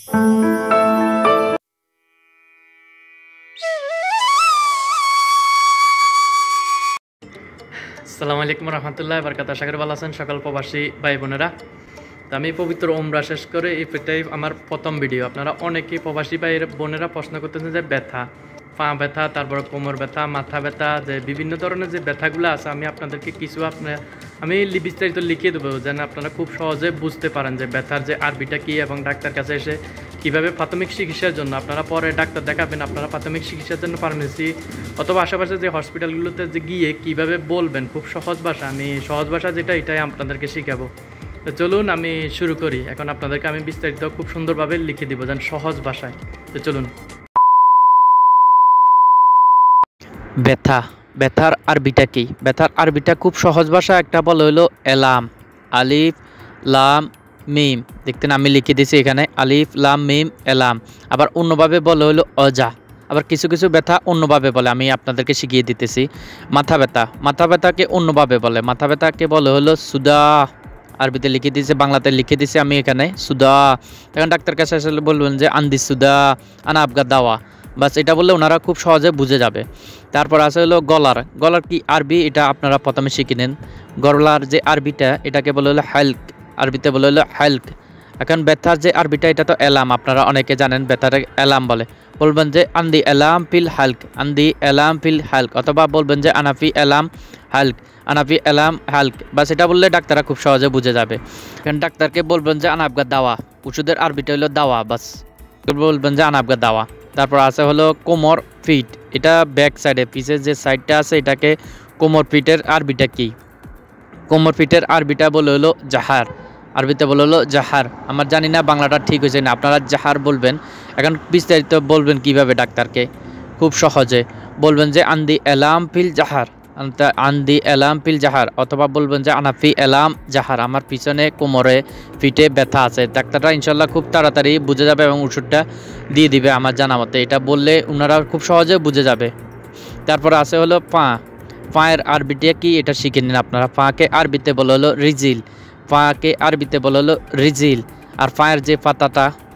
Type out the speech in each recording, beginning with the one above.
আসসালামু আলাইকুম রহমতুল্লাহ বারকাত। আশা করি ভালো আছেন সকল প্রবাসী ভাই বোনেরা। তো আমি পবিত্র ওমরা শেষ করে এটাই আমার প্রথম ভিডিও। আপনারা অনেকেই প্রবাসী ভাই বোনেরা প্রশ্ন করতেছেন যে ব্যথা, পা ব্যথা, তারপর কোমর ব্যথা, মাথা ব্যথা, যে বিভিন্ন ধরনের যে ব্যথাগুলো আছে আমি আপনাদেরকে কিছু আমি বিস্তারিত লিখিয়ে দেবো যেন আপনারা খুব সহজে বুঝতে পারেন যে ব্যথার যে আরবিটা কী এবং ডাক্তার কাছে এসে কীভাবে প্রাথমিক চিকিৎসার জন্য আপনারা পরে ডাক্তার দেখাবেন, আপনারা প্রাথমিক চিকিৎসার জন্য ফার্মেসি অথবা আশেপাশে যে হসপিটালগুলোতে যে গিয়ে কীভাবে বলবেন খুব সহজ ভাষা, আমি সহজ ভাষা যেটা এটাই আপনাদেরকে শেখাবো। তো চলুন আমি শুরু করি। এখন আপনাদেরকে আমি বিস্তারিত খুব সুন্দরভাবে লিখে দিব যেন সহজ ভাষায়। তো চলুন। ব্যথা, ব্যথার আরবিটা কি? ব্যথার আরবিটা খুব সহজ ভাষা একটা বলা হলো এলাম, আলিফ লাম মিম। দেখতেন আমি লিখে দিয়েছি এখানে আলিফ লাম মিম এলাম। আবার অন্যভাবে বলা হলো অজা। আবার কিছু কিছু ব্যথা অন্যভাবে বলে, আমি আপনাদেরকে শিখিয়ে দিতেছি। মাথা ব্যথা, মাথা ব্যথাকে অন্যভাবে বলে, মাথা ব্যথাকে বলা হলো সুদা। আরবিতে লিখে দিয়েছে, বাংলাতে লিখে দিয়েছি আমি এখানে সুদা। এখন ডাক্তার কাছে আসলে বলবেন যে আন্দি সুদা আনা আবগা দাওয়া, বাস এটা বললে ওনারা খুব সহজে বুঝে যাবে। তারপর আছে হলো গলার, গলার কি আরবি এটা আপনারা প্রথমে শিখে নেন। গলার যে আরবিটা এটাকে বলে হলো হেল্ক, আরবিতে বলে হলো হেল্ক। এখন ব্যথার যে আরবিটা এটা তো এলাম, আপনারা অনেকে জানেন ব্যথার এলাম বলে। বলবেন যে আন্দি এলাম ফিল হাল্ক, আন্দি এলাম ফিল হাল্ক, অথবা বলবেন যে আনাফি এলাম হাল্ক, আনাফি এলাম হাল্ক। বাস এটা বললে ডাক্তাররা খুব সহজে বুঝে যাবে। এখন ডাক্তারকে বলবেন যে আনাবগা দাওয়া, ওষুধের আরবিটা হলো দাওয়া, বাস বলবেন যে আনাবগা দাওয়া। তারপর আছে হলো কোমর ফিট, এটা ব্যাক সাইডে পিছের যে সাইডটা আছে এটাকে কোমর ফিটের আরবিটা কি? কোমর ফিটের আরবিটা বলে হলো জাহার, আরবিতে বলে হলো জাহার। আমার জানি না বাংলাটা ঠিক হয়েছে না, আপনারা জাহার বলবেন। এখন বিস্তারিত বলবেন কিভাবে ডাক্তারকে, খুব সহজে বলবেন যে আন্দি এলাম ফিল জাহার, আন্দি এলাম ফিল জাহার, অথবা বলবেন যে আনাফি এলাম জাহার, আমার পিছনে কোমরে ফিটে ব্যথা আছে। ডাক্তাররা ইনশাল্লাহ খুব তাড়াতাড়ি বুঝে যাবে এবং ওষুধটা দিয়ে দিবে আমার জানা মতে। এটা বললে ওনারা খুব সহজে বুঝে যাবে। তারপর আছে হলো পা, পায়ের আরবিটা কি এটা শিখে নিন আপনারা। পাকে আরবিতে বলা হলো রিজিল, পাকে আরবিতে বলা হলো রিজিল। আর পায়ের যে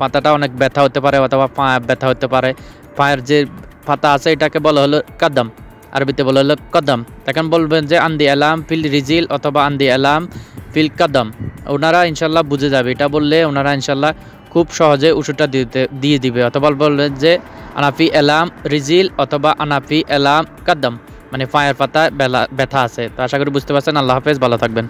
পাতাটা অনেক ব্যথা হতে পারে অথবা পা ব্যথা হতে পারে, পায়ের যে পাতা আছে এটাকে বলা হলো কদম, আরবিতে বলা হলো কদম। তখন বলবেন যে আন্দি এলাম ফিল রিজিল অথবা আন্দি এলাম ফিল কদম, ওনারা ইনশাল্লাহ বুঝে যাবে। এটা বললে ওনারা ইনশাল্লাহ খুব সহজে ওষুধটা দিয়ে দিবে। অথবা বলবেন যে আনাফি এলাম রিজিল অথবা আনাফি এলাম কদম, মানে পায়ের পাতা ব্যথা আছে। তো আশা করি বুঝতে পারছেন। আল্লাহ হাফেজ, ভালো থাকবেন।